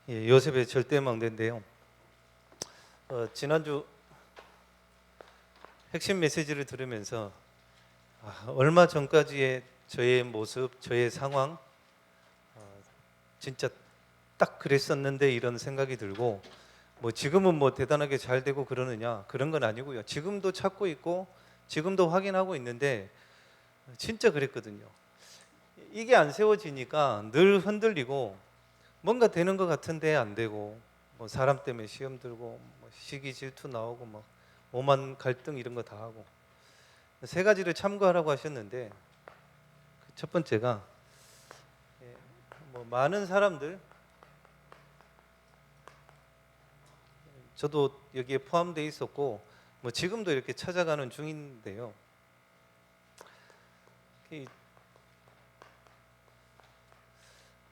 예, 요셉의 절대망대인데요. 지난주 핵심 메시지를 들으면서 얼마 전까지의 저의 모습, 저의 상황, 진짜 딱 그랬었는데 이런 생각이 들고, 뭐 지금은 뭐 대단하게 잘 되고 그러느냐, 그런 건 아니고요. 지금도 찾고 있고 지금도 확인하고 있는데 진짜 그랬거든요. 이게 안 세워지니까 늘 흔들리고, 뭔가 되는 것 같은데 안 되고, 뭐 사람 때문에 시험 들고, 뭐 시기 질투 나오고, 막 오만 갈등 이런 거 다 하고. 세 가지를 참고하라고 하셨는데, 첫 번째가 뭐 많은 사람들, 저도 여기에 포함되어 있었고 뭐 지금도 이렇게 찾아가는 중인데요.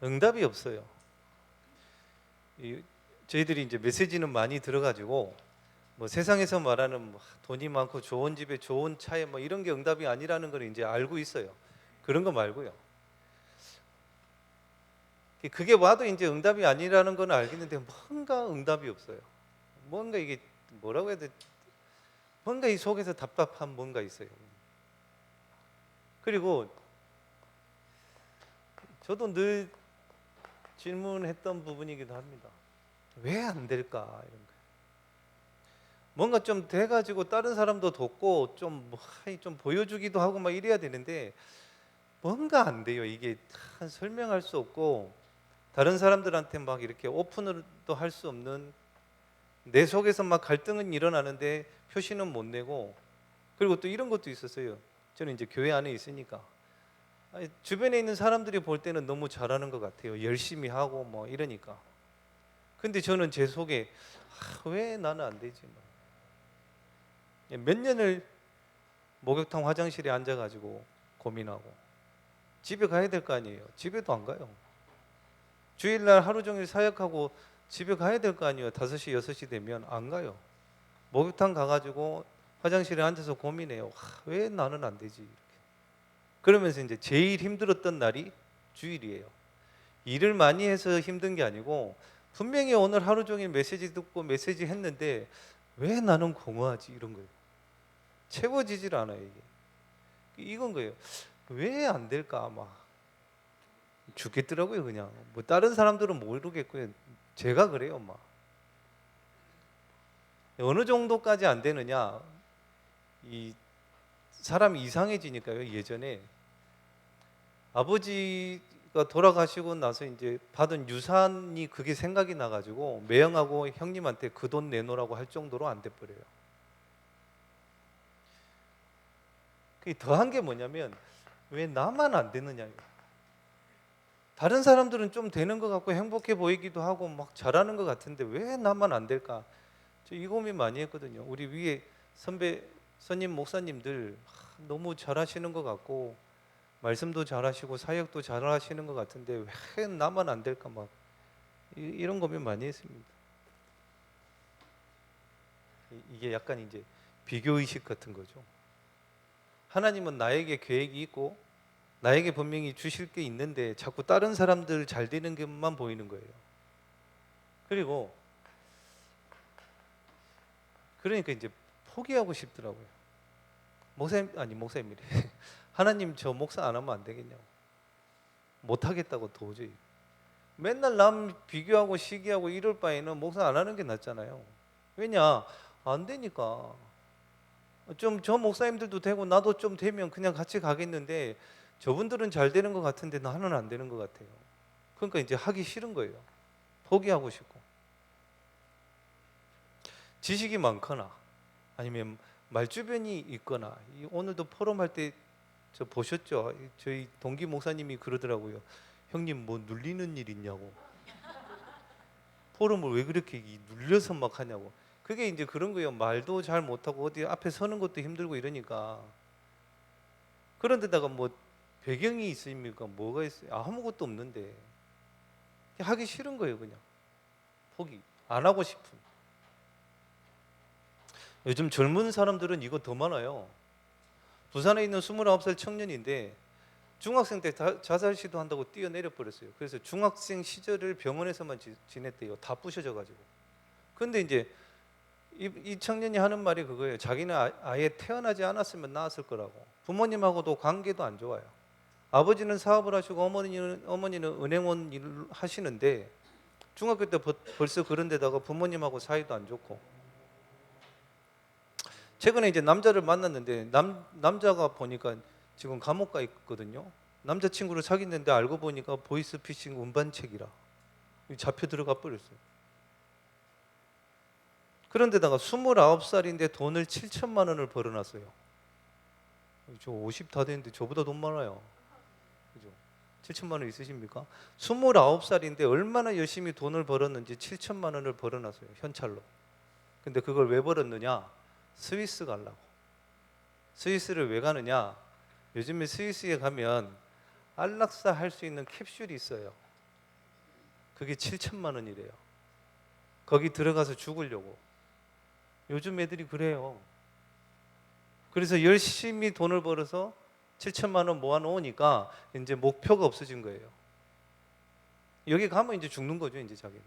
응답이 없어요. 저희들이 이제 메시지는 많이 들어가지고, 뭐 세상에서 말하는 뭐 돈이 많고 좋은 집에 좋은 차에 뭐 이런 게 응답이 아니라는 걸 이제 알고 있어요. 그런 거 말고요. 그게 와도 이제 응답이 아니라는 건 알겠는데 뭔가 응답이 없어요. 뭔가 이게 뭐라고 해야 돼? 뭔가 이 속에서 답답한 뭔가 있어요. 그리고 저도 늘 질문했던 부분이기도 합니다. 왜 안 될까 이런 거. 뭔가 좀 돼가지고 다른 사람도 돕고 좀 보여주기도 하고 막 이래야 되는데 뭔가 안 돼요. 이게 설명할 수 없고 다른 사람들한테 막 이렇게 오픈도 할 수 없는, 내 속에서 막 갈등은 일어나는데 표시는 못 내고. 그리고 또 이런 것도 있었어요. 저는 이제 교회 안에 있으니까 주변에 있는 사람들이 볼 때는 너무 잘하는 것 같아요. 열심히 하고 뭐 이러니까. 근데 저는 제 속에 왜 나는 안 되지? 몇 년을 목욕탕 화장실에 앉아가지고 고민하고 집에 가야 될 거 아니에요. 집에도 안 가요. 주일날 하루 종일 사역하고 집에 가야 될 거 아니에요. 5시, 6시 되면 안 가요. 목욕탕 가가지고 화장실에 앉아서 고민해요. 왜 나는 안 되지? 이렇게. 그러면서 이제 제일 힘들었던 날이 주일이에요. 일을 많이 해서 힘든 게 아니고 분명히 오늘 하루 종일 메시지 듣고 메시지 했는데 왜 나는 공허하지? 이런 거예요. 채워지질 않아요, 이게. 이건 거예요. 왜 안 될까? 아마 죽겠더라고요, 그냥. 뭐 다른 사람들은 모르겠고요. 제가 그래요, 막. 어느 정도까지 안 되느냐? 이 사람이 이상해지니까요. 예전에 아버지가 돌아가시고 나서 이제 받은 유산이 그게 생각이 나가지고 매형하고 형님한테 그 돈 내놓으라고 할 정도로 안 돼버려요. 그게 더한 게 뭐냐면 왜 나만 안 되느냐. 다른 사람들은 좀 되는 것 같고 행복해 보이기도 하고 막 잘하는 것 같은데 왜 나만 안 될까? 저 이 고민 많이 했거든요. 우리 위에 선배 선임 목사님들 너무 잘하시는 것 같고 말씀도 잘하시고 사역도 잘하시는 것 같은데 왜 나만 안 될까, 막 이런 고민 많이 했습니다. 이게 약간 이제 비교 의식 같은 거죠. 하나님은 나에게 계획이 있고 나에게 분명히 주실 게 있는데 자꾸 다른 사람들 잘 되는 것만 보이는 거예요. 그리고 그러니까 이제 포기하고 싶더라고요. 목사님이래. 하나님 저 목사 안 하면 안 되겠냐고. 못 하겠다고 도저히. 맨날 남 비교하고 시기하고 이럴 바에는 목사 안 하는 게 낫잖아요. 왜냐? 안 되니까. 좀 저 목사님들도 되고 나도 좀 되면 그냥 같이 가겠는데 저분들은 잘 되는 것 같은데 나는 안 되는 것 같아요. 그러니까 이제 하기 싫은 거예요. 포기하고 싶고. 지식이 많거나 아니면 말주변이 있거나, 오늘도 포럼할 때 저 보셨죠? 저희 동기 목사님이 그러더라고요. 형님 뭐 눌리는 일 있냐고. 포럼을 왜 그렇게 눌려서 막 하냐고. 그게 이제 그런 거예요. 말도 잘 못하고 어디 앞에 서는 것도 힘들고 이러니까. 그런데다가 뭐 배경이 있습니까? 뭐가 있어요? 아무것도 없는데 하기 싫은 거예요. 그냥 포기, 안 하고 싶은. 요즘 젊은 사람들은 이거 더 많아요. 부산에 있는 29살 청년인데 중학생 때 자살 시도한다고 뛰어내려 버렸어요. 그래서 중학생 시절을 병원에서만 지냈대요. 다 부셔져 가지고. 근데 이제 이 청년이 하는 말이 그거예요. 자기는 아예 태어나지 않았으면 나았을 거라고. 부모님하고도 관계도 안 좋아요. 아버지는 사업을 하시고 어머니는 은행원 일을 하시는데 중학교 때 벌써 그런 데다가 부모님하고 사이도 안 좋고. 최근에 이제 남자를 만났는데 남자가 보니까 지금 감옥 가 있거든요. 남자친구를 사귀는데 알고 보니까 보이스피싱 운반책이라 잡혀 들어가 버렸어요. 그런데다가 29살인데 돈을 7천만 원을 벌어놨어요. 저 50 다 됐는데 저보다 돈 많아요. 그죠? 7천만 원 있으십니까? 29살인데 얼마나 열심히 돈을 벌었는지 7천만 원을 벌어놨어요. 현찰로. 근데 그걸 왜 벌었느냐? 스위스 가려고. 스위스를 왜 가느냐? 요즘에 스위스에 가면 안락사 할 수 있는 캡슐이 있어요. 그게 7천만 원이래요. 거기 들어가서 죽으려고. 요즘 애들이 그래요. 그래서 열심히 돈을 벌어서 7천만 원 모아놓으니까 이제 목표가 없어진 거예요. 여기 가면 이제 죽는 거죠, 이제 자기는.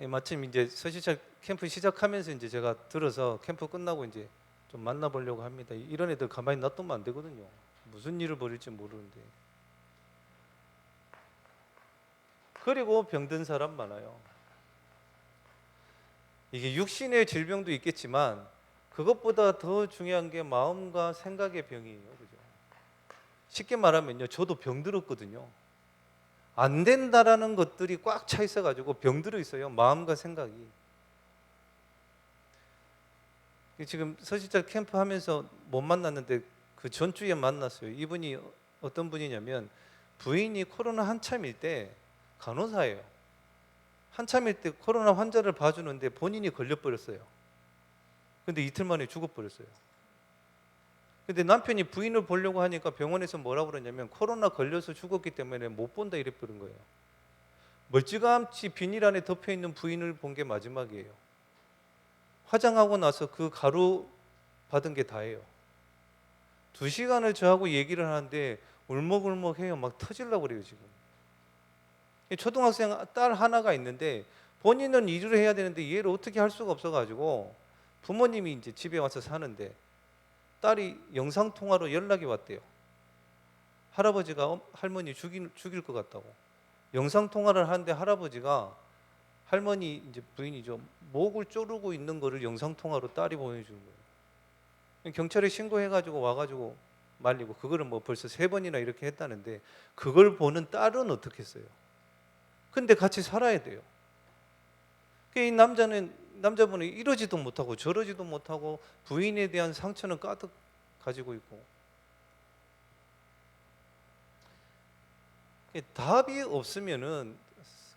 마침 이제 서시찰 캠프 시작하면서 이제 제가 들어서 캠프 끝나고 이제 좀 만나보려고 합니다. 이런 애들 가만히 놔두면 안 되거든요. 무슨 일을 벌일지 모르는데. 그리고 병든 사람 많아요. 이게 육신의 질병도 있겠지만 그것보다 더 중요한 게 마음과 생각의 병이에요. 그죠? 쉽게 말하면요, 저도 병들었거든요. 안 된다라는 것들이 꽉 차 있어가지고 병들어 있어요. 마음과 생각이. 지금 서시찰 캠프 하면서 못 만났는데 그 전주에 만났어요. 이분이 어떤 분이냐면 부인이 코로나 한참일 때 간호사예요. 한참일 때 코로나 환자를 봐주는데 본인이 걸려버렸어요. 근데 이틀 만에 죽어버렸어요. 근데 남편이 부인을 보려고 하니까 병원에서 뭐라고 그러냐면 코로나 걸려서 죽었기 때문에 못 본다 이래버린 거예요. 멀찌감치 비닐 안에 덮여있는 부인을 본 게 마지막이에요. 화장하고 나서 그 가루 받은 게 다예요. 2시간을 저하고 얘기를 하는데 울먹울먹해요. 막 터질라고 그래요 지금. 초등학생 딸 하나가 있는데 본인은 일을 해야 되는데 얘를 어떻게 할 수가 없어가지고 부모님이 이제 집에 와서 사는데 딸이 영상통화로 연락이 왔대요. 할아버지가 할머니 죽일 것 같다고. 영상통화를 하는데 할아버지가 할머니 이제 부인이죠. 목을 조르고 있는 거를 영상통화로 딸이 보내주는 거예요. 경찰에 신고해가지고 와가지고 말리고 그거를 뭐 벌써 3번이나 이렇게 했다는데 그걸 보는 딸은 어떻게 했어요? 근데 같이 살아야 돼요. 이 남자분은 이러지도 못하고 저러지도 못하고 부인에 대한 상처는 가득 가지고 있고 답이 없으면은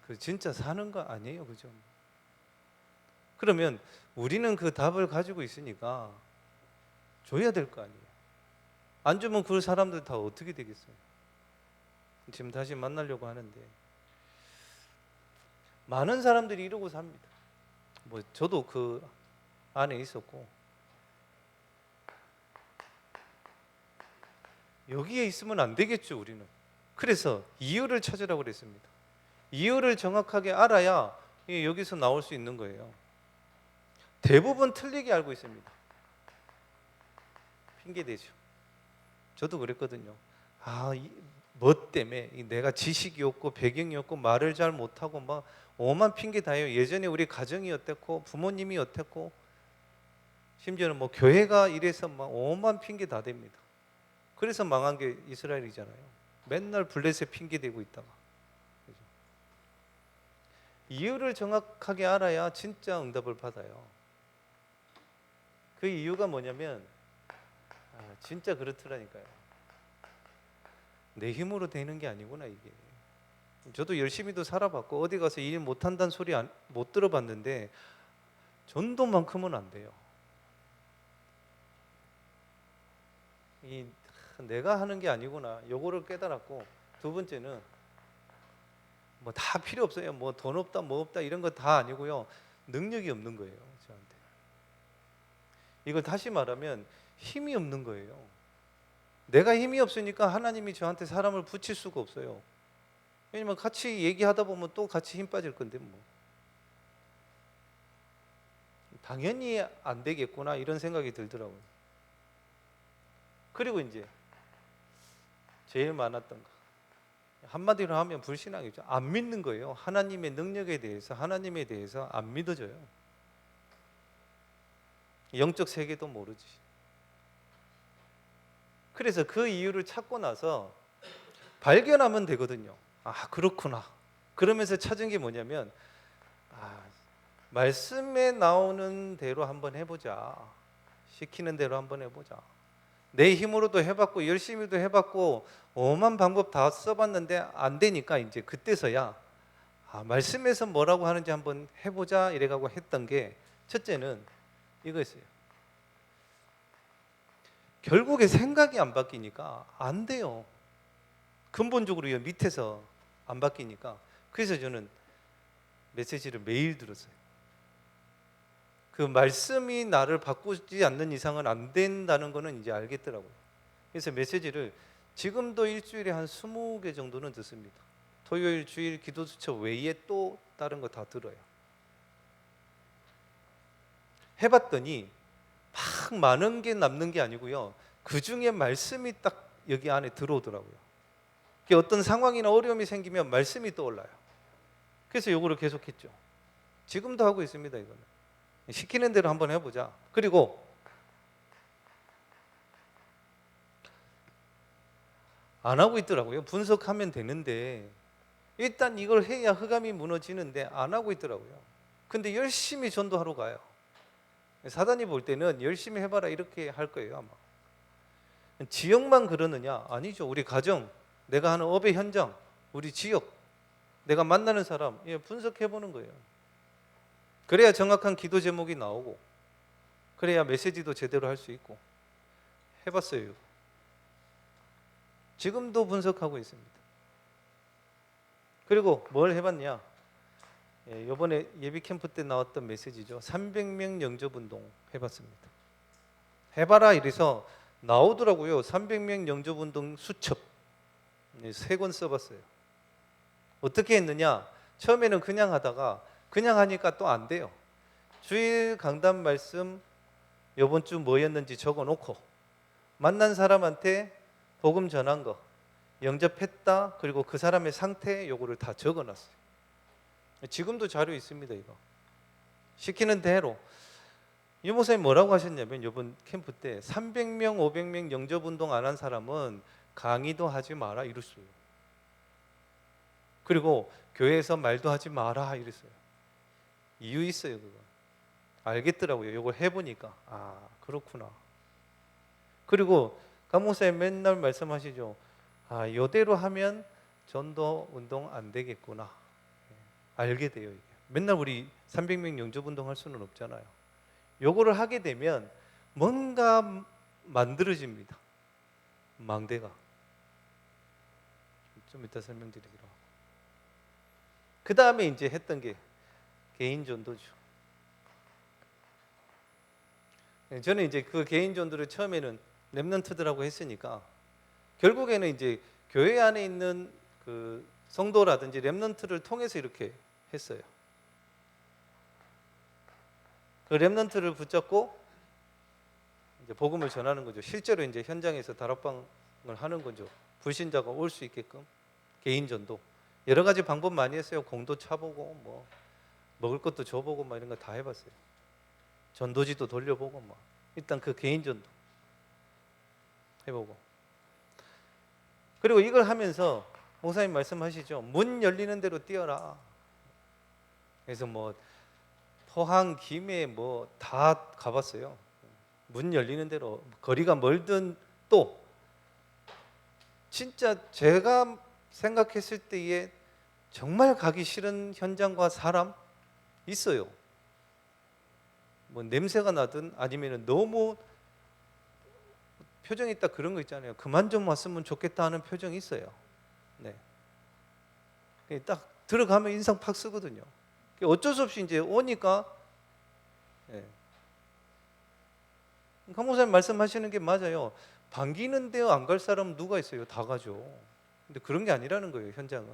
그 진짜 사는 거 아니에요, 그죠? 그러면 우리는 그 답을 가지고 있으니까 줘야 될 거 아니에요. 안 주면 그 사람들 다 어떻게 되겠어요? 지금 다시 만나려고 하는데 많은 사람들이 이러고 삽니다. 뭐 저도 그 안에 있었고 여기에 있으면 안 되겠죠, 우리는. 그래서 이유를 찾으라고 그랬습니다. 이유를 정확하게 알아야 여기서 나올 수 있는 거예요. 대부분 틀리게 알고 있습니다. 핑계대죠. 저도 그랬거든요. 뭐 때문에 내가 지식이 없고 배경이 없고 말을 잘 못하고 막 오만 핑계 다요. 예전에 우리 가정이 어땠고 부모님이 어땠고 심지어는 뭐 교회가 이래서 막 오만 핑계 다 됩니다. 그래서 망한 게 이스라엘이잖아요. 맨날 블레셋 핑계 대고 있다가. 그죠? 이유를 정확하게 알아야 진짜 응답을 받아요. 그 이유가 뭐냐면 진짜 그렇더라니까요. 내 힘으로 되는 게 아니구나 이게. 저도 열심히도 살아봤고 어디 가서 일 못한다는 소리 못 들어봤는데 전도만큼은 안 돼요. 내가 하는 게 아니구나 요거를 깨달았고, 두 번째는 뭐 다 필요 없어요. 뭐 돈 없다 뭐 없다 이런 거 다 아니고요, 능력이 없는 거예요 저한테. 이걸 다시 말하면 힘이 없는 거예요. 내가 힘이 없으니까 하나님이 저한테 사람을 붙일 수가 없어요. 왜냐면 같이 얘기하다 보면 또 같이 힘 빠질 건데 뭐. 당연히 안 되겠구나 이런 생각이 들더라고요. 그리고 이제 제일 많았던 거, 한마디로 하면 불신앙이죠. 안 믿는 거예요. 하나님의 능력에 대해서, 하나님에 대해서 안 믿어져요. 영적 세계도 모르지. 그래서 그 이유를 찾고 나서 발견하면 되거든요. 아, 그렇구나. 그러면서 찾은 게 뭐냐면, 말씀에 나오는 대로 한번 해보자. 시키는 대로 한번 해보자. 내 힘으로도 해봤고 열심히도 해봤고 오만 방법 다 써봤는데 안 되니까 이제 그때서야 말씀에서 뭐라고 하는지 한번 해보자 이래가고 했던 게, 첫째는 이거였어요. 결국에 생각이 안 바뀌니까 안 돼요. 근본적으로 밑에서 안 바뀌니까. 그래서 저는 메시지를 매일 들었어요. 그 말씀이 나를 바꾸지 않는 이상은 안 된다는 거는 이제 알겠더라고요. 그래서 메시지를 지금도 일주일에 한 20개 정도는 듣습니다. 토요일 주일 기도 수첩 외에 또 다른 거 다 들어요. 해봤더니 막 많은 게 남는 게 아니고요, 그 중에 말씀이 딱 여기 안에 들어오더라고요. 어떤 상황이나 어려움이 생기면 말씀이 떠올라요. 그래서 요거를 계속했죠. 지금도 하고 있습니다. 이거는 시키는 대로 한번 해보자. 그리고 안 하고 있더라고요. 분석하면 되는데 일단 이걸 해야 흑암이 무너지는데 안 하고 있더라고요. 근데 열심히 전도하러 가요. 사단이 볼 때는 열심히 해봐라 이렇게 할 거예요, 아마. 지역만 그러느냐? 아니죠. 우리 가정, 내가 하는 업의 현장, 우리 지역, 내가 만나는 사람, 분석해보는 거예요. 그래야 정확한 기도 제목이 나오고, 그래야 메시지도 제대로 할 수 있고. 해봤어요. 지금도 분석하고 있습니다. 그리고 뭘 해봤냐? 이번에 예비 캠프 때 나왔던 메시지죠. 300명 영접운동 해봤습니다. 해봐라 이래서 나오더라고요. 300명 영접운동 수첩 3권 써봤어요. 어떻게 했느냐? 처음에는 그냥 하다가 그냥 하니까 또 안 돼요. 주일 강단 말씀 이번 주 뭐였는지 적어놓고 만난 사람한테 복음 전한 거, 영접했다, 그리고 그 사람의 상태 요거를 다 적어놨어요. 지금도 자료 있습니다. 이거 시키는 대로. 유 목사님 뭐라고 하셨냐면 이번 캠프 때 300명 500명 영접운동 안 한 사람은 강의도 하지 마라 이랬어요. 그리고 교회에서 말도 하지 마라 이랬어요. 이유 있어요. 그거 알겠더라고요. 이걸 해보니까 그렇구나. 그리고 강 목사님 맨날 말씀하시죠. 이대로 하면 전도 운동 안 되겠구나. 알게 돼요. 이게. 맨날 우리 300명 영접운동 할 수는 없잖아요. 요거를 하게 되면 뭔가 만들어집니다. 망대가. 좀 이따 설명드리기로 하고. 그 다음에 이제 했던 게 개인 전도죠. 저는 이제 그 개인 전도를 처음에는 렘넌트들하고 했으니까 결국에는 이제 교회 안에 있는 그 성도라든지 렘넌트를 통해서 이렇게 했어요. 그 렘넌트를 붙잡고 이제 복음을 전하는 거죠. 실제로 이제 현장에서 다락방을 하는 거죠. 불신자가 올 수 있게끔 개인 전도. 여러 가지 방법 많이 했어요. 공도 차보고 뭐 먹을 것도 줘보고 막 이런 거 다 해봤어요. 전도지도 돌려보고 막 일단 그 개인 전도 해보고. 그리고 이걸 하면서 목사님 말씀하시죠. 문 열리는 대로 뛰어라. 그래서 뭐 포항, 김해 뭐 다 가봤어요. 문 열리는 대로 거리가 멀든 또 진짜 제가 생각했을 때에 정말 가기 싫은 현장과 사람 있어요. 뭐 냄새가 나든 아니면 너무 표정이 딱 그런 거 있잖아요. 그만 좀 왔으면 좋겠다 하는 표정이 있어요. 네. 딱 들어가면 인상 팍 쓰거든요. 어쩔 수 없이 이제 오니까. 강 목사님 말씀하시는 게 맞아요. 반기는데요 안 갈 사람 누가 있어요? 다 가죠. 근데 그런 게 아니라는 거예요, 현장은.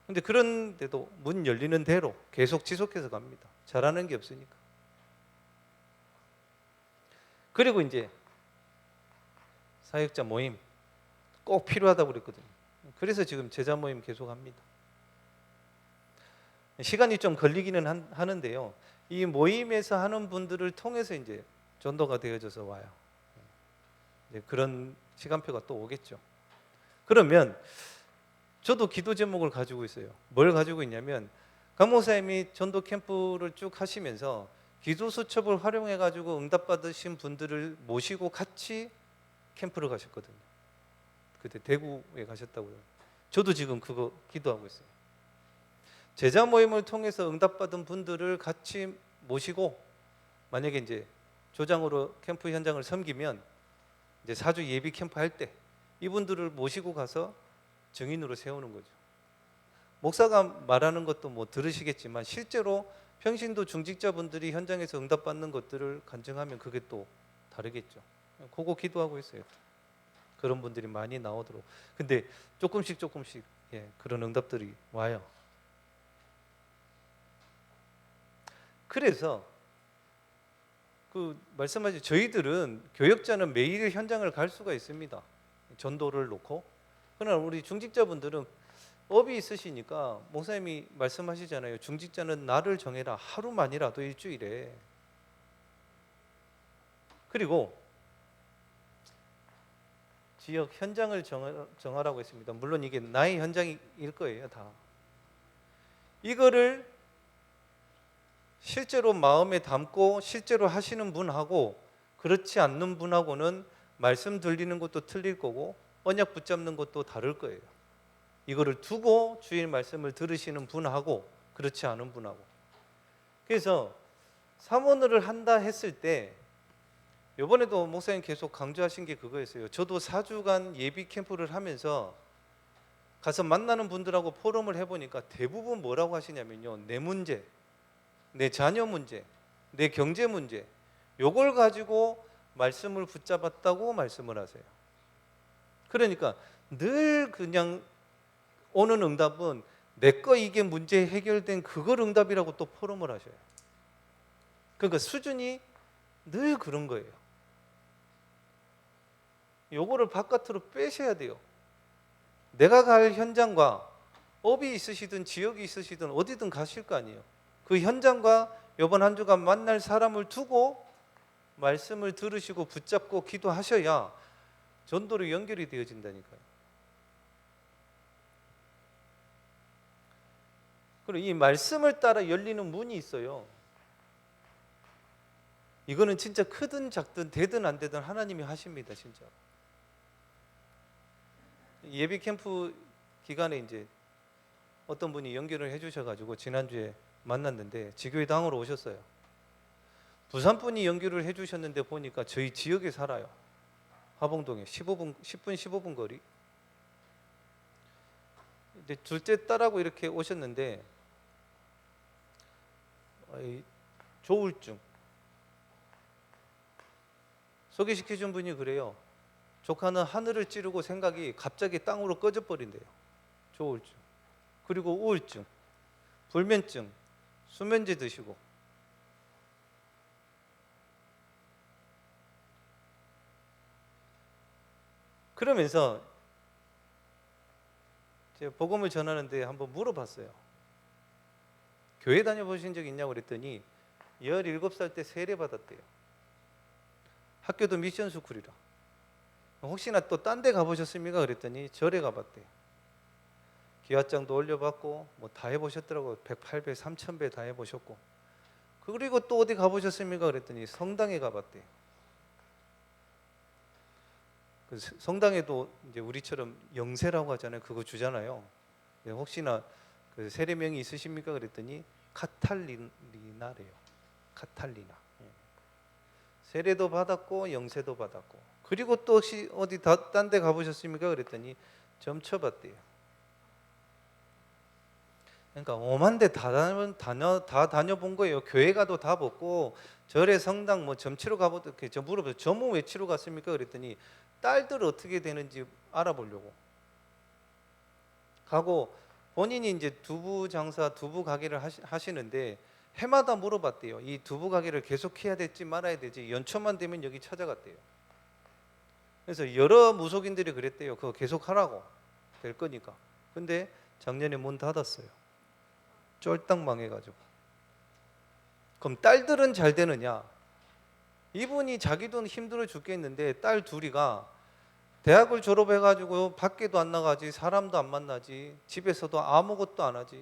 근데 그런데도 문 열리는 대로 계속 지속해서 갑니다. 잘하는 게 없으니까. 그리고 이제 사역자 모임 꼭 필요하다고 그랬거든요. 그래서 지금 제자 모임 계속 합니다. 시간이 좀 걸리기는 하는데요. 이 모임에서 하는 분들을 통해서 이제 전도가 되어져서 와요. 이제 그런 시간표가 또 오겠죠. 그러면 저도 기도 제목을 가지고 있어요. 뭘 가지고 있냐면 강 목사님이 전도 캠프를 쭉 하시면서 기도 수첩을 활용해 가지고 응답 받으신 분들을 모시고 같이 캠프를 가셨거든요. 그때 대구에 가셨다고요. 저도 지금 그거 기도하고 있어요. 제자 모임을 통해서 응답받은 분들을 같이 모시고 만약에 이제 조장으로 캠프 현장을 섬기면 이제 4주 예비 캠프 할 때 이분들을 모시고 가서 증인으로 세우는 거죠. 목사가 말하는 것도 뭐 들으시겠지만 실제로 평신도 중직자분들이 현장에서 응답받는 것들을 간증하면 그게 또 다르겠죠. 그거 기도하고 있어요. 그런 분들이 많이 나오도록. 근데 조금씩 그런 응답들이 와요. 그래서 그 말씀하신 저희들은 교역자는 매일 현장을 갈 수가 있습니다. 전도를 놓고. 그러나 우리 중직자분들은 업이 있으시니까 목사님이 말씀하시잖아요. 중직자는 날을 정해라. 하루만이라도 일주일에. 그리고 지역 현장을 정하라고 했습니다. 물론 이게 나의 현장일 거예요, 다. 이거를 실제로 마음에 담고 실제로 하시는 분하고 그렇지 않는 분하고는 말씀 들리는 것도 틀릴 거고 언약 붙잡는 것도 다를 거예요. 이거를 두고 주일 말씀을 들으시는 분하고 그렇지 않은 분하고. 그래서 사모를 한다 했을 때 이번에도 목사님 계속 강조하신 게 그거였어요. 저도 4주간 예비 캠프를 하면서 가서 만나는 분들하고 포럼을 해보니까 대부분 뭐라고 하시냐면요. 내 문제, 내 자녀 문제, 내 경제 문제 요걸 가지고 말씀을 붙잡았다고 말씀을 하세요. 그러니까 늘 그냥 오는 응답은 내 거 이게 문제 해결된 그걸 응답이라고 또 포럼을 하셔요. 그러니까 수준이 늘 그런 거예요. 요거를 바깥으로 빼셔야 돼요. 내가 갈 현장과 업이 있으시든 지역이 있으시든 어디든 가실 거 아니에요. 그 현장과 이번 한 주간 만날 사람을 두고 말씀을 들으시고 붙잡고 기도하셔야 전도로 연결이 되어진다니까요. 그리고 이 말씀을 따라 열리는 문이 있어요. 이거는 진짜 크든 작든 되든 안 되든 하나님이 하십니다, 진짜. 예비 캠프 기간에 이제 어떤 분이 연결을 해주셔가지고 지난주에 만났는데 지교회 당으로 오셨어요. 부산 분이 연결을 해주셨는데 보니까 저희 지역에 살아요. 화봉동에 10분 15분 거리. 근데 둘째 딸하고 이렇게 오셨는데 조울증 소개시켜준 분이 그래요. 조카는 하늘을 찌르고 생각이 갑자기 땅으로 꺼져버린대요. 조울증. 그리고 우울증, 불면증, 수면제 드시고. 그러면서 제가 복음을 전하는데 한번 물어봤어요. 교회 다녀보신 적 있냐고 그랬더니 17살 때 세례 받았대요. 학교도 미션 스쿨이라. 혹시나 또 딴 데 가보셨습니까? 그랬더니 절에 가봤대요. 기와장도 올려봤고 뭐 다 해보셨더라고요. 108배, 3000배 다 해보셨고. 그리고 또 어디 가보셨습니까? 그랬더니 성당에 가봤대요. 그 성당에도 이제 우리처럼 영세라고 하잖아요. 그거 주잖아요. 혹시나 그 세례명이 있으십니까? 그랬더니 카탈리나래요. 카탈리나. 세례도 받았고 영세도 받았고. 그리고 또 혹시 어디 딴 데 가보셨습니까? 그랬더니 점쳐봤대요. 그러니까 오만 데 다 다녀본 거예요. 교회 가도 다 벗고 절에 성당 뭐 점치러 가보다 저 물어봐서 점은 왜 치러 갔습니까? 그랬더니 딸들 어떻게 되는지 알아보려고 가고, 본인이 이제 두부 장사, 두부 가게를 하시는데 해마다 물어봤대요. 이 두부 가게를 계속해야 될지 말아야 될지, 연초만 되면 여기 찾아갔대요. 그래서 여러 무속인들이 그랬대요. 그거 계속하라고, 될 거니까. 근데 작년에 문 닫았어요. 쫄딱 망해가지고. 그럼 딸들은 잘 되느냐? 이분이 자기도 힘들어 죽겠는데 딸 둘이가 대학을 졸업해가지고 밖에도 안 나가지, 사람도 안 만나지, 집에서도 아무것도 안 하지.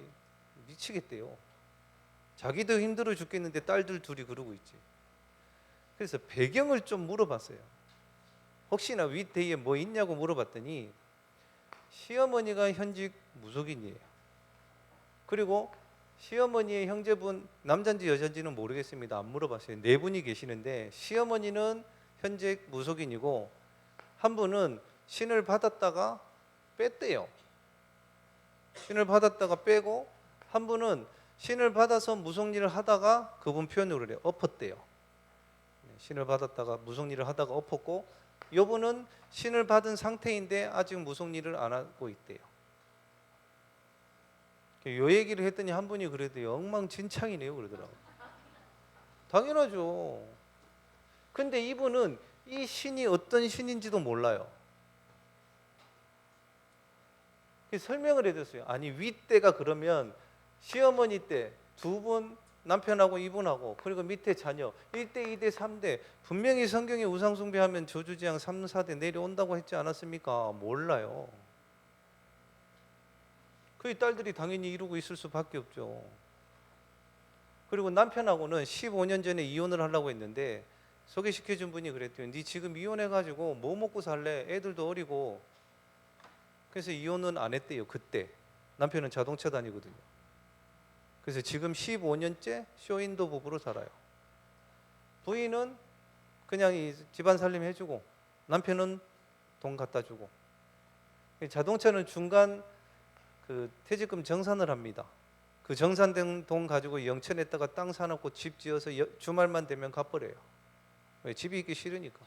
미치겠대요. 자기도 힘들어 죽겠는데 딸들 둘이 그러고 있지. 그래서 배경을 좀 물어봤어요. 혹시나 윗대에 뭐 있냐고 물어봤더니 시어머니가 현직 무속인이에요. 그리고 시어머니의 형제분, 남자인지 여자인지는 모르겠습니다. 안 물어봤어요. 네 분이 계시는데 시어머니는 현직 무속인이고 한 분은 신을 받았다가 뺐대요. 신을 받았다가 빼고, 한 분은 신을 받아서 무속 일을 하다가, 그분 표현으로 그래요, 엎었대요. 신을 받았다가 무속 일을 하다가 엎었고, 요분은 신을 받은 상태인데 아직 무속 일을 안 하고 있대요. 요 얘기를 했더니 한 분이 그래도 엉망진창이네요 그러더라고요. 당연하죠. 근데 이분은 이 신이 어떤 신인지도 몰라요. 설명을 해줬어요. 아니 윗대가 그러면 시어머니 때 두 분, 남편하고 이분하고, 그리고 밑에 자녀 1대, 2대, 3대, 분명히 성경에 우상숭배하면 저주재앙 3, 4대 내려온다고 했지 않았습니까? 몰라요. 그 딸들이 당연히 이루고 있을 수밖에 없죠. 그리고 남편하고는 15년 전에 이혼을 하려고 했는데 소개시켜준 분이 그랬대요. 네 지금 이혼해가지고 뭐 먹고 살래? 애들도 어리고. 그래서 이혼은 안 했대요. 그때 남편은 자동차 다니거든요. 그래서 지금 15년째 쇼윈도 부부로 살아요. 부인은 그냥 이 집안 살림 해주고 남편은 돈 갖다 주고. 자동차는 중간 그 퇴직금 정산을 합니다. 그 정산된 돈 가지고 영천에다가 땅 사놓고 집 지어서 주말만 되면 갚버려요. 왜? 집이 있기 싫으니까.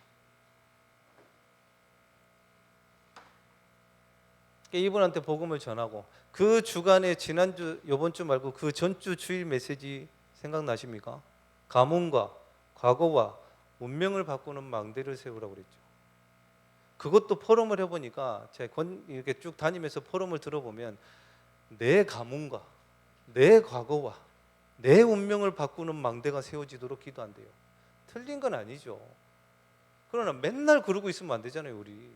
이분한테 복음을 전하고, 그 주간에 지난주, 요번주 말고 그 전주 주일 메시지 생각나십니까? 가문과 과거와 운명을 바꾸는 망대를 세우라고 그랬죠. 그것도 포럼을 해보니까 제가 이렇게 쭉 다니면서 포럼을 들어보면 내 가문과 내 과거와 내 운명을 바꾸는 망대가 세워지도록 기도한대요. 틀린 건 아니죠. 그러나 맨날 그러고 있으면 안 되잖아요. 우리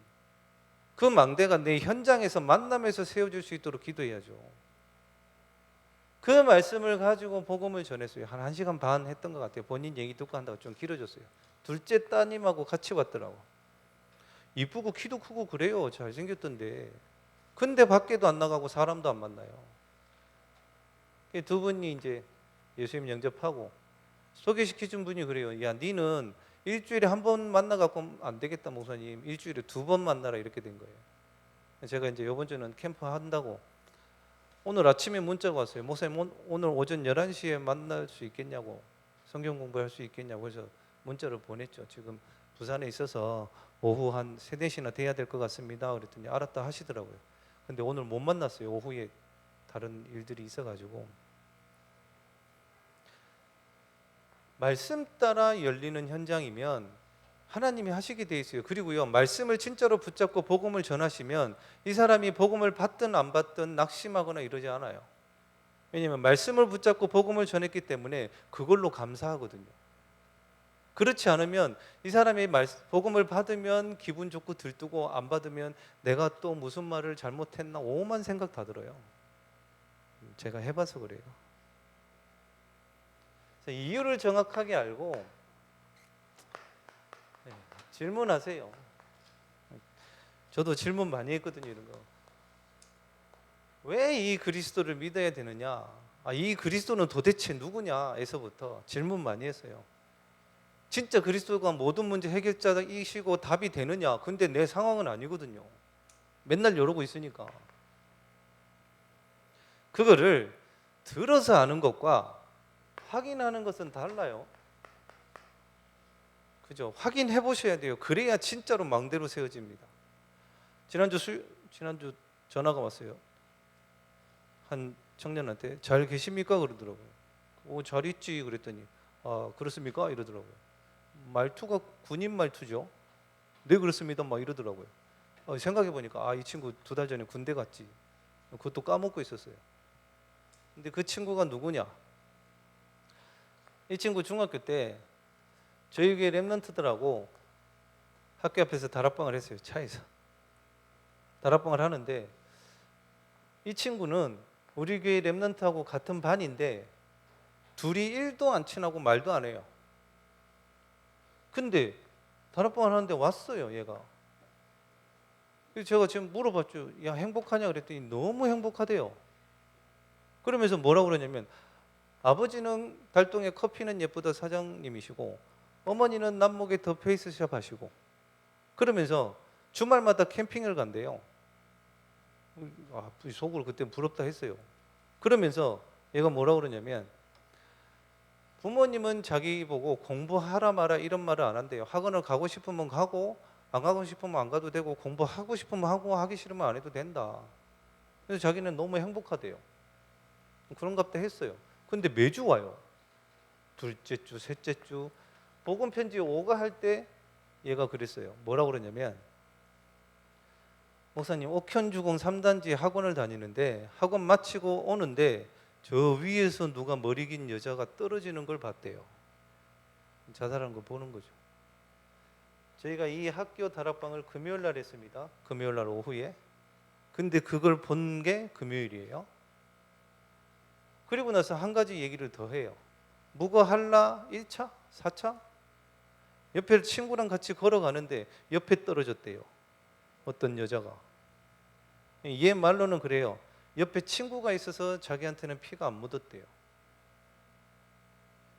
그 망대가 내 현장에서 만남에서 세워질 수 있도록 기도해야죠. 그 말씀을 가지고 복음을 전했어요. 한 1시간 반 했던 것 같아요. 본인 얘기 듣고 한다고 좀 길어졌어요. 둘째 따님하고 같이 왔더라고. 이쁘고 키도 크고 그래요. 잘생겼던데. 근데 밖에도 안 나가고 사람도 안 만나요. 두 분이 이제 예수님 영접하고, 소개시켜준 분이 그래요. 야, 니는 일주일에 한 번 만나갖고 안 되겠다 목사님. 일주일에 2번 만나라, 이렇게 된 거예요. 제가 이제 이번 주는 캠프 한다고 오늘 아침에 문자가 왔어요. 목사님 오늘 오전 11시에 만날 수 있겠냐고, 성경 공부할 수 있겠냐고 해서 문자를 보냈죠. 지금 부산에 있어서 오후 한 3, 4시나 돼야 될 것 같습니다. 그랬더니 알았다 하시더라고요. 근데 오늘 못 만났어요. 오후에 다른 일들이 있어가지고. 말씀 따라 열리는 현장이면 하나님이 하시게 돼 있어요. 그리고요, 말씀을 진짜로 붙잡고 복음을 전하시면 이 사람이 복음을 받든 안 받든 낙심하거나 이러지 않아요. 왜냐하면 말씀을 붙잡고 복음을 전했기 때문에 그걸로 감사하거든요. 그렇지 않으면 이 사람이 복음을 받으면 기분 좋고 들뜨고, 안 받으면 내가 또 무슨 말을 잘못했나 오만 생각 다 들어요. 제가 해봐서 그래요. 이유를 정확하게 알고 질문하세요. 저도 질문 많이 했거든요. 이런 거. 왜 이 그리스도를 믿어야 되느냐? 이 그리스도는 도대체 누구냐? 에서부터 질문 많이 했어요. 진짜 그리스도가 모든 문제 해결자이시고 답이 되느냐? 근데 내 상황은 아니거든요. 맨날 이러고 있으니까. 그거를 들어서 아는 것과 확인하는 것은 달라요. 그죠? 확인해 보셔야 돼요. 그래야 진짜로 망대로 세워집니다. 지난주 전화가 왔어요. 한 청년한테 잘 계십니까? 그러더라고요. 잘 있지 그랬더니 그렇습니까? 이러더라고요. 말투가 군인 말투죠. 네 그렇습니다. 막 이러더라고요. 생각해 보니까 이 친구 2달 전에 군대 갔지. 그것도 까먹고 있었어요. 근데 그 친구가 누구냐? 이 친구 중학교 때 저희 교회 랩런트들하고 학교 앞에서 다락방을 했어요. 차에서 다락방을 하는데 이 친구는 우리 교회 랩런트하고 같은 반인데 둘이 1도 안 친하고 말도 안 해요. 근데 다락방을 하는데 왔어요, 얘가. 그래서 제가 지금 물어봤죠. 야, 행복하냐 그랬더니 너무 행복하대요. 그러면서 뭐라고 그러냐면 아버지는 달동의 커피는 예쁘다 사장님이시고 어머니는 남목에 더 페이스샵 하시고 그러면서 주말마다 캠핑을 간대요. 속으로 그때 부럽다 했어요. 그러면서 얘가 뭐라고 그러냐면 부모님은 자기 보고 공부하라 마라 이런 말을 안 한대요. 학원을 가고 싶으면 가고 안 가고 싶으면 안 가도 되고 공부하고 싶으면 하고 하기 싫으면 안 해도 된다. 그래서 자기는 너무 행복하대요. 그런갑다 했어요. 근데 매주 와요. 둘째 주, 셋째 주 복음 편지 오가 할 때 얘가 그랬어요. 뭐라고 그러냐면 목사님 옥현주공 3단지 학원을 다니는데 학원 마치고 오는데 저 위에서 누가 머리 긴 여자가 떨어지는 걸 봤대요. 자살하는 거 보는 거죠. 저희가 이 학교 다락방을 금요일 날 했습니다. 금요일 날 오후에. 근데 그걸 본 게 금요일이에요. 그리고 나서 한 가지 얘기를 더 해요. 무거할라 1차? 4차? 옆에 친구랑 같이 걸어가는데 옆에 떨어졌대요. 어떤 여자가. 얘 말로는 그래요. 옆에 친구가 있어서 자기한테는 피가 안 묻었대요.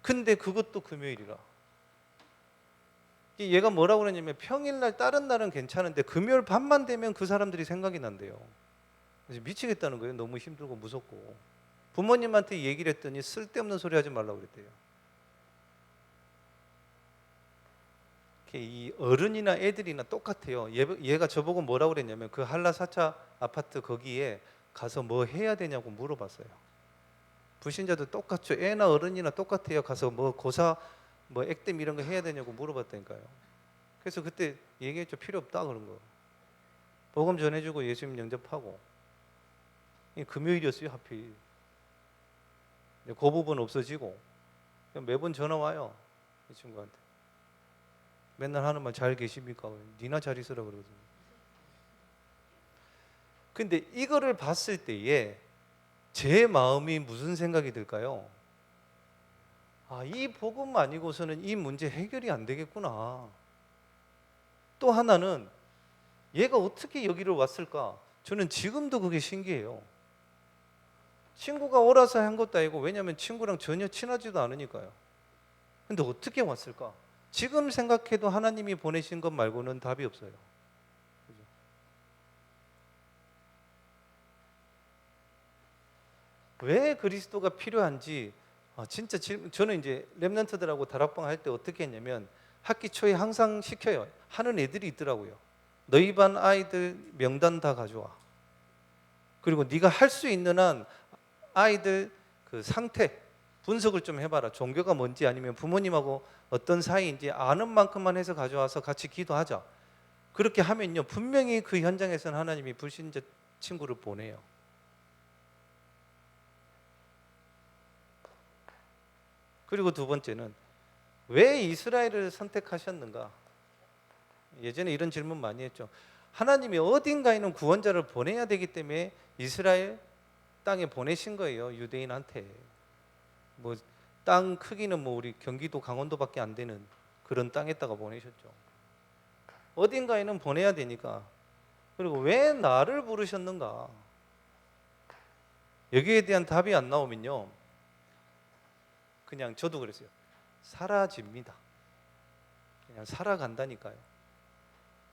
근데 그것도 금요일이라. 얘가 뭐라고 그러냐면 평일날 다른 날은 괜찮은데 금요일 밤만 되면 그 사람들이 생각이 난대요. 그래서 미치겠다는 거예요. 너무 힘들고 무섭고. 부모님한테 얘기를 했더니 쓸데없는 소리 하지 말라고 그랬대요. 이 어른이나 애들이나 똑같아요. 얘가 저보고 뭐라고 그랬냐면 그 한라 4차 아파트 거기에 가서 뭐 해야 되냐고 물어봤어요. 불신자도 똑같죠. 애나 어른이나 똑같아요. 가서 뭐 고사 뭐 액땜 이런 거 해야 되냐고 물어봤다니까요. 그래서 그때 얘기했죠. 필요 없다 그런 거. 복음 전해주고 예수님 영접하고. 금요일이었어요 하필. 그 부분 없어지고 매번 전화 와요. 이 친구한테. 맨날 하는 말 잘 계십니까? 니나 잘 있으라 그러거든요. 근데 이거를 봤을 때에 제 마음이 무슨 생각이 들까요? 이 복음 아니고서는 이 문제 해결이 안 되겠구나. 또 하나는 얘가 어떻게 여기를 왔을까? 저는 지금도 그게 신기해요. 친구가 오라서 한 것도 아니고 왜냐하면 친구랑 전혀 친하지도 않으니까요. 근데 어떻게 왔을까? 지금 생각해도 하나님이 보내신 것 말고는 답이 없어요. 그죠? 왜 그리스도가 필요한지 진짜 저는 이제 랩런트들하고 다락방 할 때 어떻게 했냐면 학기 초에 항상 시켜요. 하는 애들이 있더라고요. 너희 반 아이들 명단 다 가져와. 그리고 네가 할 수 있는 한 아이들 그 상태 분석을 좀 해봐라. 종교가 뭔지 아니면 부모님하고 어떤 사이인지 아는 만큼만 해서 가져와서 같이 기도하자. 그렇게 하면요 분명히 그 현장에서는 하나님이 불신자 친구를 보내요. 그리고 두 번째는 왜 이스라엘을 선택하셨는가? 예전에 이런 질문 많이 했죠. 하나님이 어딘가에는 구원자를 보내야 되기 때문에 이스라엘 땅에 보내신 거예요. 유대인한테. 뭐 땅 크기는 뭐 우리 경기도 강원도밖에 안 되는 그런 땅에다가 보내셨죠. 어딘가에는 보내야 되니까. 그리고 왜 나를 부르셨는가? 여기에 대한 답이 안 나오면요. 그냥 저도 그랬어요. 사라집니다. 그냥 살아간다니까요.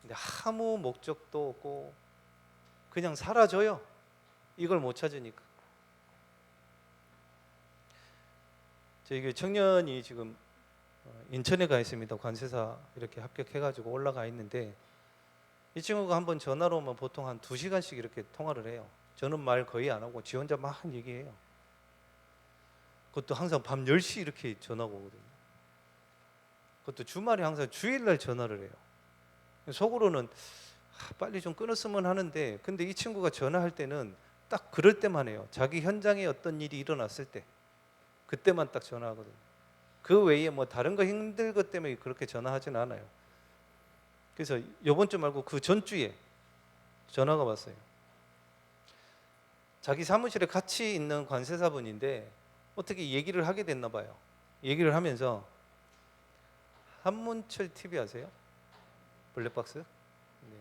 근데 아무 목적도 없고 그냥 사라져요. 이걸 못 찾으니까. 저희 청년이 지금 인천에 가 있습니다. 관세사 이렇게 합격해가지고 올라가 있는데 이 친구가 한번 전화로 오면 보통 한 2시간씩 이렇게 통화를 해요. 저는 말 거의 안 하고 지 혼자 막 얘기해요. 그것도 항상 밤 10시 이렇게 전화가 오거든요. 그것도 주말에 항상 주일날 전화를 해요. 속으로는 빨리 좀 끊었으면 하는데, 근데 이 친구가 전화할 때는 딱 그럴 때만 해요. 자기 현장에 어떤 일이 일어났을 때 그때만 딱 전화하거든요. 그 외에 뭐 다른 거 힘들 것 때문에 그렇게 전화하진 않아요. 그래서 요번 주 말고 그 전주에 전화가 왔어요. 자기 사무실에 같이 있는 관세사분인데 어떻게 얘기를 하게 됐나 봐요. 얘기를 하면서 한문철 TV 아세요? 블랙박스? 네.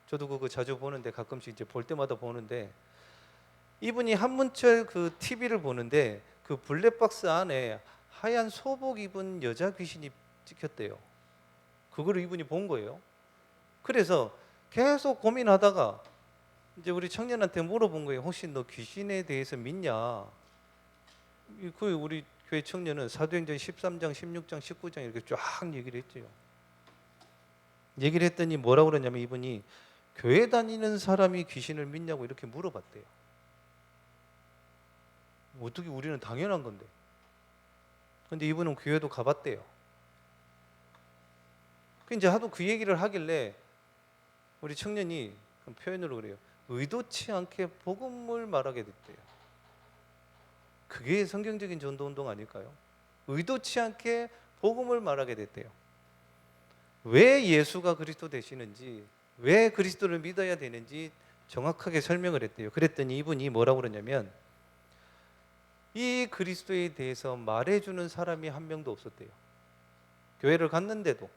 저도 그거 자주 보는데 가끔씩 이제 볼 때마다 보는데 이분이 한문철 그 TV를 보는데 그 블랙박스 안에 하얀 소복 입은 여자 귀신이 찍혔대요. 그거를 이분이 본 거예요. 그래서 계속 고민하다가 이제 우리 청년한테 물어본 거예요. 혹시 너 귀신에 대해서 믿냐? 그 우리 교회 청년은 사도행전 13장, 16장, 19장 이렇게 쫙 얘기를 했죠. 얘기를 했더니 뭐라고 그러냐면 이분이 교회 다니는 사람이 귀신을 믿냐고 이렇게 물어봤대요. 어떻게 우리는 당연한 건데. 근데 이분은 교회도 가봤대요. 이제 하도 그 얘기를 하길래 우리 청년이 표현으로 그래요. 의도치 않게 복음을 말하게 됐대요. 그게 성경적인 전도운동 아닐까요? 의도치 않게 복음을 말하게 됐대요. 왜 예수가 그리스도 되시는지, 왜 그리스도를 믿어야 되는지 정확하게 설명을 했대요. 그랬더니 이분이 뭐라고 그러냐면 이 그리스도에 대해서 말해주는 사람이 한 명도 없었대요. 교회를 갔는데도.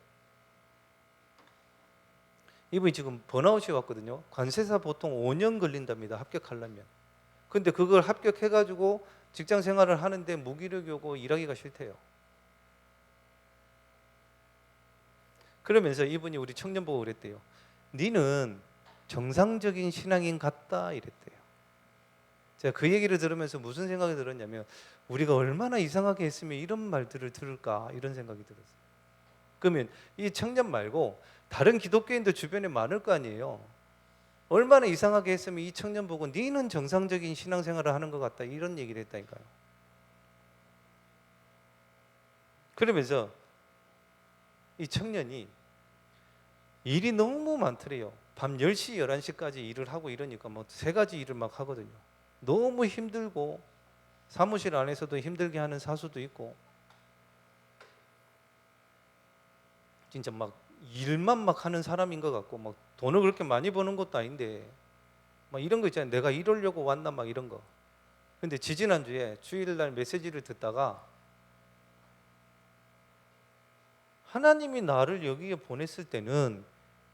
이분이 지금 번아웃이 왔거든요. 관세사 보통 5년 걸린답니다. 합격하려면. 근데 그걸 합격해가지고 직장 생활을 하는데 무기력이 오고 일하기가 싫대요. 그러면서 이분이 우리 청년 보고 그랬대요. 니는 정상적인 신앙인 같다 이랬대요. 제가 그 얘기를 들으면서 무슨 생각이 들었냐면 우리가 얼마나 이상하게 했으면 이런 말들을 들을까 이런 생각이 들었어요. 그러면 이 청년 말고 다른 기독교인들 주변에 많을 거 아니에요. 얼마나 이상하게 했으면 이 청년 보고 니는 정상적인 신앙생활을 하는 것 같다 이런 얘기를 했다니까요. 그러면서 이 청년이 일이 너무 많더래요. 밤 10시, 11시까지 일을 하고 이러니까 뭐 3가지 일을 막 하거든요. 너무 힘들고 사무실 안에서도 힘들게 하는 사수도 있고 진짜 막 일만 막 하는 사람인 것 같고 막 돈을 그렇게 많이 버는 것도 아닌데 막 이런 거 있잖아요. 내가 이러려고 왔나 막 이런 거. 근데 지지난주에 주일날 메시지를 듣다가 하나님이 나를 여기에 보냈을 때는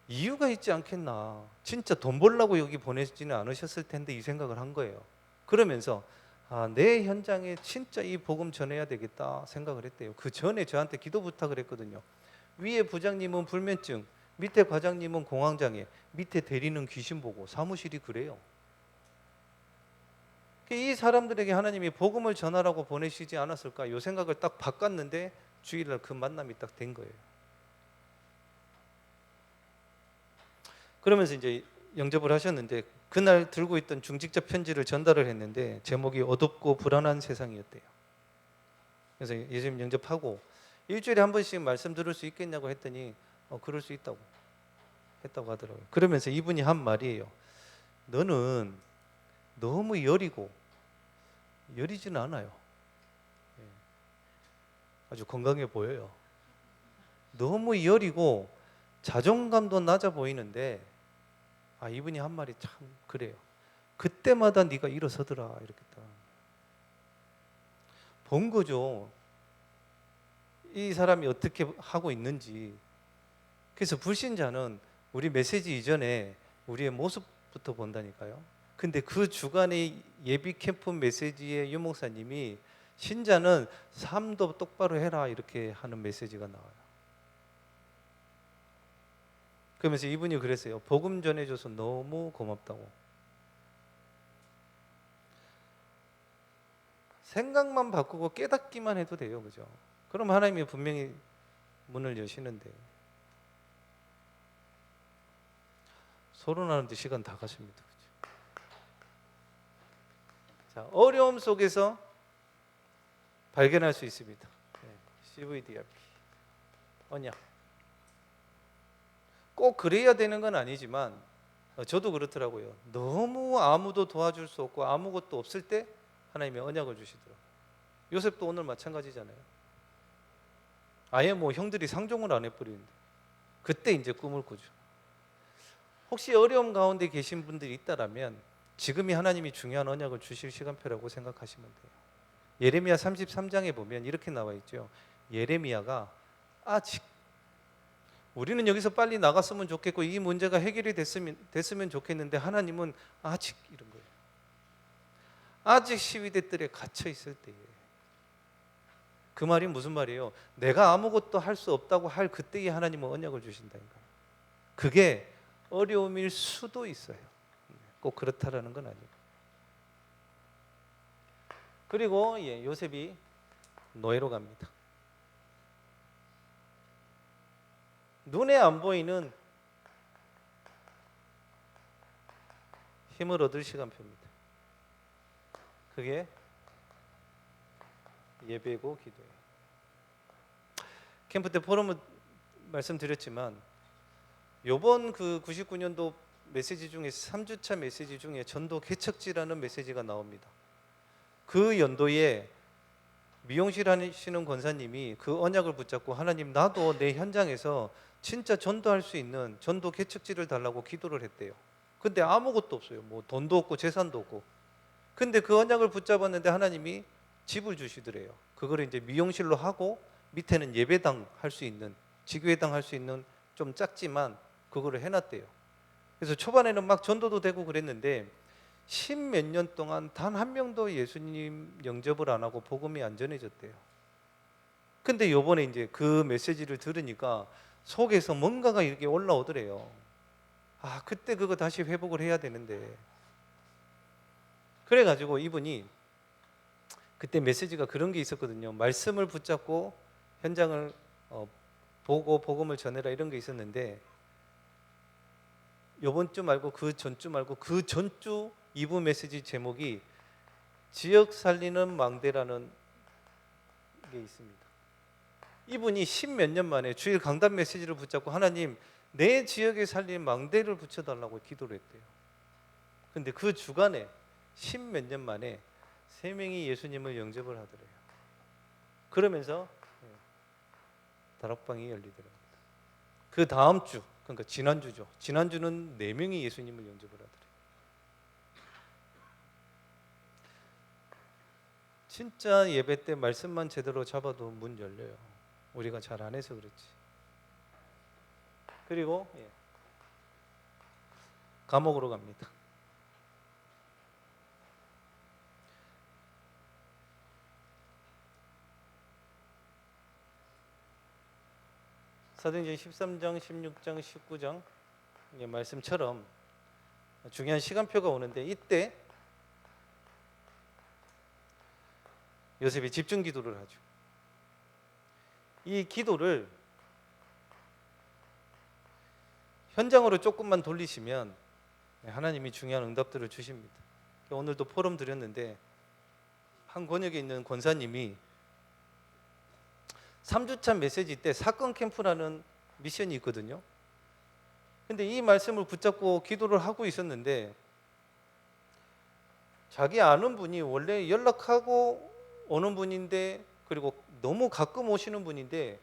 이유가 있지 않겠나. 진짜 돈 벌려고 여기 보내지는 않으셨을 텐데 이 생각을 한 거예요. 그러면서 내 현장에 진짜 이 복음 전해야 되겠다 생각을 했대요. 그 전에 저한테 기도 부탁을 했거든요. 위에 부장님은 불면증, 밑에 과장님은 공황장애, 밑에 대리는 귀신 보고 사무실이 그래요. 이 사람들에게 하나님이 복음을 전하라고 보내시지 않았을까? 이 생각을 딱 바꿨는데 주일날 그 만남이 딱 된 거예요. 그러면서 이제 영접을 하셨는데 그날 들고 있던 중직자 편지를 전달을 했는데 제목이 어둡고 불안한 세상이었대요. 그래서 예수님 영접하고 일주일에 한 번씩 말씀 들을 수 있겠냐고 했더니 그럴 수 있다고 했다고 하더라고요. 그러면서 이분이 한 말이에요. 너는 너무 여리고 여리지는 않아요. 아주 건강해 보여요. 너무 여리고 자존감도 낮아 보이는데 이분이 한 말이 참 그래요. 그때마다 네가 일어서더라 이렇게 딱. 본 거죠. 이 사람이 어떻게 하고 있는지. 그래서 불신자는 우리 메시지 이전에 우리의 모습부터 본다니까요. 근데 그 주간의 예비 캠프 메시지의 유목사님이 신자는 삶도 똑바로 해라 이렇게 하는 메시지가 나와요. 그러면서 이분이 그랬어요. 복음 전해줘서 너무 고맙다고. 생각만 바꾸고 깨닫기만 해도 돼요. 그죠? 그럼 하나님이 분명히 문을 여시는데 서론하는데 시간 다 가십니다. 그죠? 자, 어려움 속에서 발견할 수 있습니다. CVDRP 언약. 꼭 그래야 되는 건 아니지만 저도 그렇더라고요. 너무 아무도 도와줄 수 없고 아무것도 없을 때 하나님이 언약을 주시더라고요. 요셉도 오늘 마찬가지잖아요. 아예 뭐 형들이 상종을 안 해버리는데 그때 이제 꿈을 꾸죠. 혹시 어려움 가운데 계신 분들이 있다라면 지금이 하나님이 중요한 언약을 주실 시간표라고 생각하시면 돼요. 예레미야 33장에 보면 이렇게 나와 있죠. 예레미야가 아직 우리는 여기서 빨리 나갔으면 좋겠고 이 문제가 해결이 됐으면 좋겠는데 하나님은 아직 이런 거예요. 아직 시위대 뜰에 갇혀 있을 때에. 그 말이 무슨 말이에요? 내가 아무것도 할 수 없다고 할 그때에 하나님은 언약을 주신다니까. 그게 어려움일 수도 있어요. 꼭 그렇다라는 건 아니고. 그리고 요셉이 노예로 갑니다. 눈에 안 보이는 힘을 얻을 시간표입니다. 그게 예배고 기도예요. 캠프 때 포럼을 말씀드렸지만 요번 그 99년도 메시지 중에 3주차 메시지 중에 전도 개척지라는 메시지가 나옵니다. 그 연도에 미용실 하시는 권사님이 그 언약을 붙잡고 하나님 나도 내 현장에서 진짜 전도할 수 있는 전도 개척지를 달라고 기도를 했대요. 근데 아무것도 없어요. 뭐 돈도 없고 재산도 없고. 근데 그 언약을 붙잡았는데 하나님이 집을 주시더래요. 그거를 이제 미용실로 하고 밑에는 예배당 할 수 있는, 지교회당 할 수 있는 좀 작지만 그거를 해놨대요. 그래서 초반에는 막 전도도 되고 그랬는데 10몇 년 동안 단 한 명도 예수님 영접을 안 하고 복음이 안 전해졌대요. 근데 요번에 이제 그 메시지를 들으니까 속에서 뭔가가 이렇게 올라오더래요. 아, 그때 그거 다시 회복을 해야 되는데. 그래가지고 이분이 그때 메시지가 그런 게 있었거든요. 말씀을 붙잡고 현장을 보고 복음을 전해라 이런 게 있었는데 요번 주 말고 그 전주 말고 그 전주 2부 메시지 제목이 지역 살리는 망대라는 게 있습니다. 이분이 10몇 년 만에 주일 강단 메시지를 붙잡고 하나님 내 지역에 살리는 망대를 붙여달라고 기도를 했대요. 근데 그 주간에 10몇 년 만에 3명이 예수님을 영접을 하더래요. 그러면서 다락방이 열리더랍니다. 그 다음 주, 그러니까 지난주죠. 지난주는 4명이 예수님을 영접을 하더래요. 진짜 예배 때 말씀만 제대로 잡아도 문 열려요. 우리가 잘 안 해서 그렇지. 그리고 감옥으로 갑니다. 사도행전 13장, 16장, 19장 말씀처럼 중요한 시간표가 오는데 이때 요셉이 집중 기도를 하죠. 이 기도를 현장으로 조금만 돌리시면 하나님이 중요한 응답들을 주십니다. 오늘도 포럼 드렸는데 한 권역에 있는 권사님이 3주차 메시지 때 사건 캠프라는 미션이 있거든요. 근데 이 말씀을 붙잡고 기도를 하고 있었는데 자기 아는 분이 원래 연락하고 오는 분인데 그리고 너무 가끔 오시는 분인데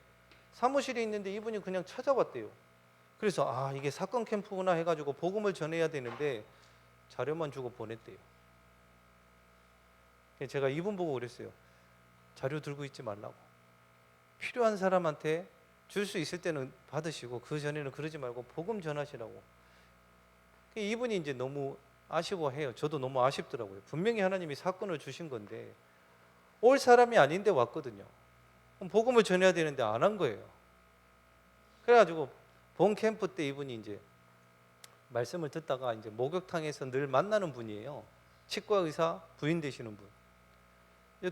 사무실에 있는데 이분이 그냥 찾아왔대요. 그래서 이게 사건 캠프구나 해가지고 복음을 전해야 되는데 자료만 주고 보냈대요. 제가 이분 보고 그랬어요. 자료 들고 있지 말라고. 필요한 사람한테 줄 수 있을 때는 받으시고 그 전에는 그러지 말고 복음 전하시라고. 이분이 이제 너무 아쉬워해요. 저도 너무 아쉽더라고요. 분명히 하나님이 사건을 주신 건데 올 사람이 아닌데 왔거든요. 그럼 복음을 전해야 되는데 안 한 거예요. 그래가지고 본 캠프 때 이분이 이제 말씀을 듣다가 이제 목욕탕에서 늘 만나는 분이에요. 치과 의사 부인 되시는 분.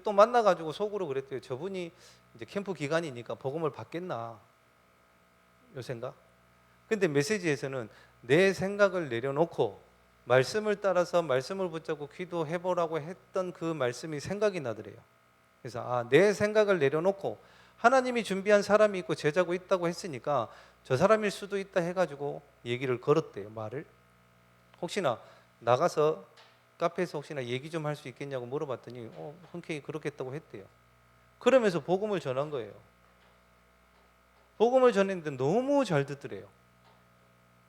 또 만나가지고 속으로 그랬대요. 저분이 이제 캠프 기간이니까 복음을 받겠나. 요 생각. 근데 메시지에서는 내 생각을 내려놓고 말씀을 따라서 말씀을 붙잡고 기도해보라고 했던 그 말씀이 생각이 나더래요. 그래서 내 생각을 내려놓고 하나님이 준비한 사람이 있고 제자고 있다고 했으니까 저 사람일 수도 있다 해가지고 얘기를 걸었대요. 말을. 혹시나 나가서 카페에서 혹시나 얘기 좀 할 수 있겠냐고 물어봤더니 흔쾌히 그렇겠다고 했대요. 그러면서 복음을 전한 거예요. 복음을 전했는데 너무 잘 듣더래요.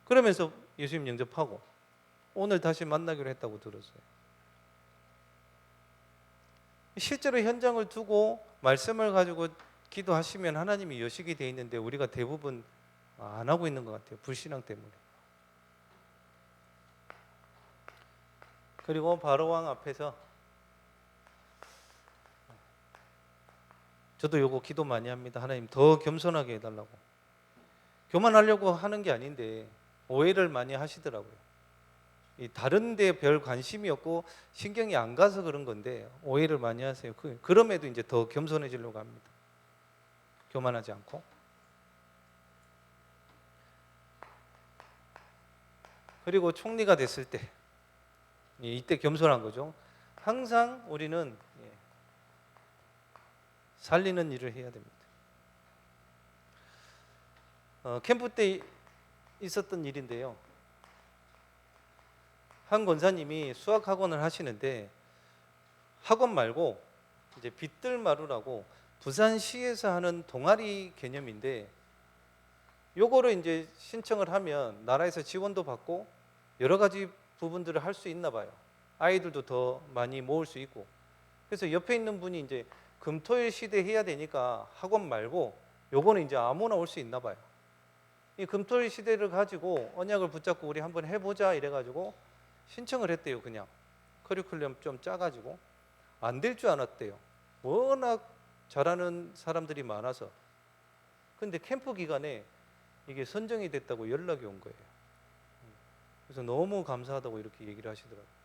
그러면서 예수님 영접하고 오늘 다시 만나기로 했다고 들었어요. 실제로 현장을 두고 말씀을 가지고 기도하시면 하나님이 여시게 돼 있는데 우리가 대부분 안 하고 있는 것 같아요. 불신앙 때문에. 그리고 바로왕 앞에서 저도 요거 기도 많이 합니다. 하나님 더 겸손하게 해달라고. 교만하려고 하는 게 아닌데 오해를 많이 하시더라고요. 다른 데 별 관심이 없고 신경이 안 가서 그런 건데 오해를 많이 하세요. 그럼에도 이제 더 겸손해지려고 합니다. 교만하지 않고. 그리고 총리가 됐을 때 이때 겸손한 거죠. 항상 우리는 살리는 일을 해야 됩니다. 캠프 때 있었던 일인데요. 한 권사님이 수학 학원을 하시는데 학원 말고 이제 빛들마루라고 부산시에서 하는 동아리 개념인데 요거를 이제 신청을 하면 나라에서 지원도 받고 여러 가지 부분들을 할 수 있나 봐요. 아이들도 더 많이 모을 수 있고. 그래서 옆에 있는 분이 이제 금토일 시대 해야 되니까 학원 말고 요거는 이제 아무나 올 수 있나 봐요. 이 금토일 시대를 가지고 언약을 붙잡고 우리 한번 해보자 이래가지고 신청을 했대요. 그냥 커리큘럼 좀 짜가지고 안 될 줄 알았대요. 워낙 잘하는 사람들이 많아서. 근데 캠프 기간에 이게 선정이 됐다고 연락이 온 거예요. 그래서 너무 감사하다고 이렇게 얘기를 하시더라고요.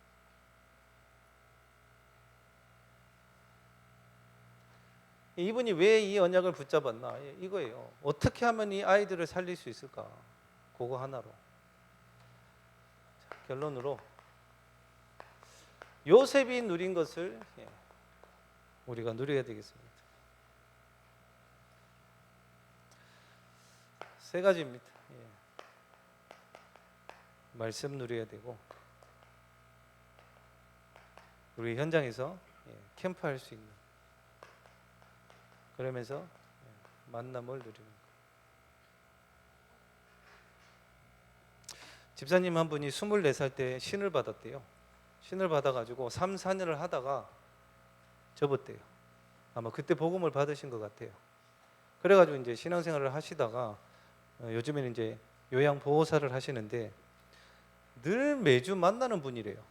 이분이 왜 이 언약을 붙잡았나? 이거예요. 어떻게 하면 이 아이들을 살릴 수 있을까? 그거 하나로. 자, 결론으로 요셉이 누린 것을 우리가 누려야 되겠습니다. 세 가지입니다. 말씀 누려야 되고 우리 현장에서 캠프할 수 있는 그러면서 만남을 누리는 것. 집사님 한 분이 24살 때 신을 받았대요. 신을 받아가지고 3, 4년을 하다가 접었대요. 아마 그때 복음을 받으신 것 같아요. 그래가지고 이제 신앙생활을 하시다가 요즘에는 이제 요양보호사를 하시는데 늘 매주 만나는 분이래요.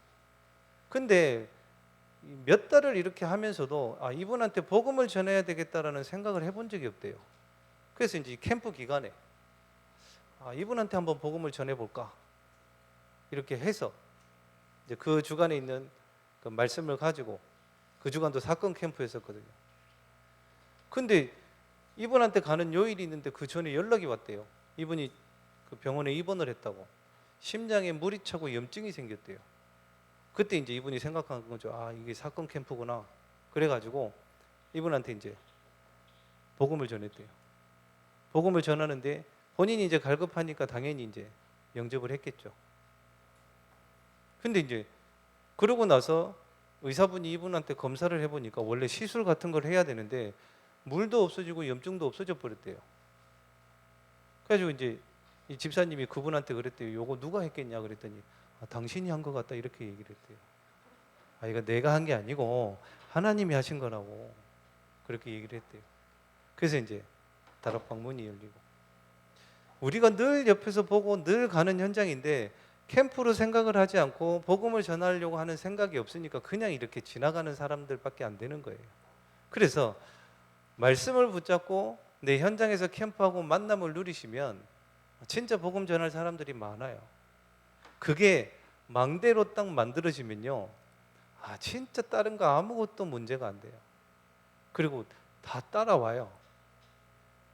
근데 몇 달을 이렇게 하면서도 이분한테 복음을 전해야 되겠다라는 생각을 해본 적이 없대요. 그래서 이제 캠프 기간에 이분한테 한번 복음을 전해볼까 이렇게 해서 이제 그 주간에 있는 그 말씀을 가지고 그 주간도 사건 캠프였었거든요. 근데 이분한테 가는 요일이 있는데 그 전에 연락이 왔대요. 이분이 그 병원에 입원을 했다고. 심장에 물이 차고 염증이 생겼대요. 그때 이제 이분이 생각한 거죠. 이게 사건 캠프구나. 그래가지고 이분한테 이제 복음을 전했대요. 복음을 전하는데 본인이 이제 갈급하니까 당연히 이제 영접을 했겠죠. 근데 이제 그러고 나서 의사분이 이분한테 검사를 해보니까 원래 시술 같은 걸 해야 되는데 물도 없어지고 염증도 없어져 버렸대요. 그래가지고 이제 이 집사님이 그분한테 그랬대요. 요거 누가 했겠냐 그랬더니 당신이 한 것 같다 이렇게 얘기를 했대요. 이거 내가 한 게 아니고 하나님이 하신 거라고 그렇게 얘기를 했대요. 그래서 이제 다락방 문이 열리고 우리가 늘 옆에서 보고 늘 가는 현장인데 캠프로 생각을 하지 않고 복음을 전하려고 하는 생각이 없으니까 그냥 이렇게 지나가는 사람들밖에 안 되는 거예요. 그래서 말씀을 붙잡고 내 현장에서 캠프하고 만남을 누리시면 진짜 복음 전할 사람들이 많아요. 그게 망대로 딱 만들어지면요, 진짜 다른 거 아무것도 문제가 안 돼요. 그리고 다 따라와요.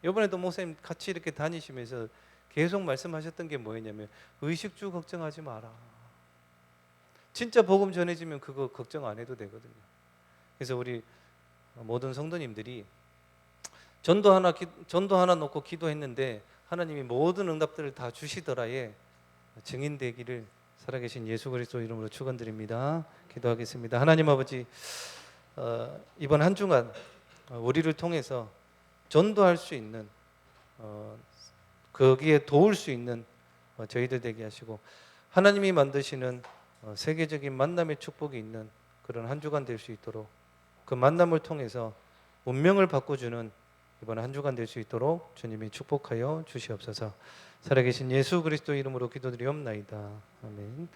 이번에도 목사님 같이 이렇게 다니시면서 계속 말씀하셨던 게 뭐였냐면 의식주 걱정하지 마라. 진짜 복음 전해지면 그거 걱정 안 해도 되거든요. 그래서 우리 모든 성도님들이 전도 하나 놓고 기도했는데 하나님이 모든 응답들을 다 주시더라에 증인되기를 살아계신 예수 그리스도 이름으로 축원드립니다. 기도하겠습니다. 하나님 아버지, 이번 한 주간 우리를 통해서 전도할 수 있는, 거기에 도울 수 있는 저희들 되게 하시고, 하나님이 만드시는 세계적인 만남의 축복이 있는 그런 한 주간 될 수 있도록, 그 만남을 통해서 운명을 바꿔주는 이번 한 주간 될 수 있도록 주님이 축복하여 주시옵소서. 살아계신 예수 그리스도 이름으로 기도드리옵나이다. 아멘.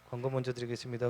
광고 먼저 드리겠습니다.